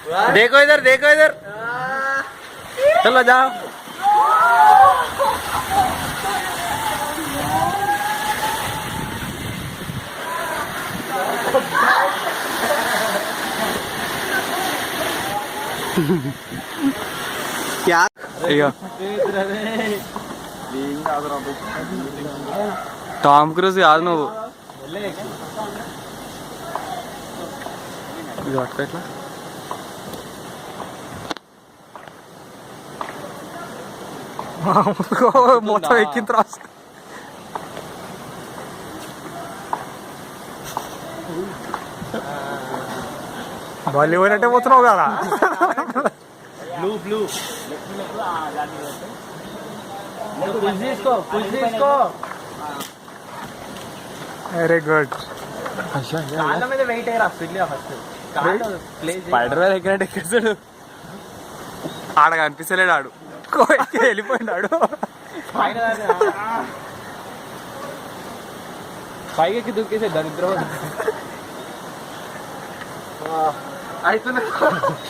देखो इधर चलो जाओ। क्या టామ్ క్రూజ్ కాదు నువ్వు ఇది పట్టుకో ఇట్లా మొత్తం ఎక్కిన తర్వాత మళ్ళీ పోయినట్టే పోతున్నావు కదా బ్లూ వెరీ గుడ్ కాళ్ళ మీద వెయిట్ అయ్యారు ఫస్ట్ స్పైడర్ మ్యాన్ ఎక్కినట్టు ఎక్కేసాడు ఆడ కనిపిస్తలేడు ఆడు వెళ్ళిపోయినాడు పైకి దుక్కేసే దరిద్రం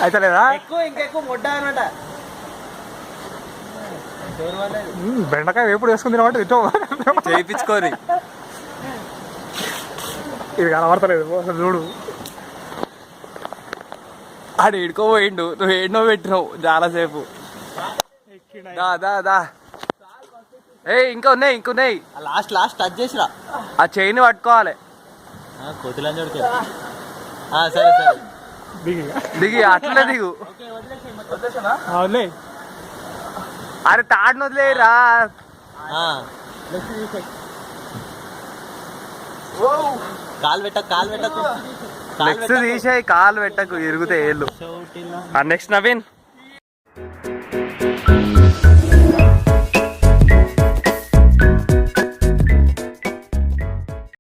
అయితలేదా ఇంకెక్కువ మొడ్డ అనమాట బెండకాయ ఎప్పుడు వేసుకుని తినమాట ఇటో చేయించుకోరి ఇది కనబడతలేదు అసలు చూడు ఆడు ఏడుకోపోయిండు నువ్వు ఏడనో పెట్టినావు చాలాసేపు దా ఇంకా ఉన్నాయి లాస్ట్ టచ్ చేసిరా ఆ చైన్ పట్టుకోవాలి కోతిలంజ సరే దిగి అట్లనే దిగు అరే తాడును వదిలేరా కాలు పెట్టకు నెక్స్ట్ తీసేయి కాలు పెట్టకు ఇరుగుతాయి ఏళ్ళు నెక్స్ట్ నవీన్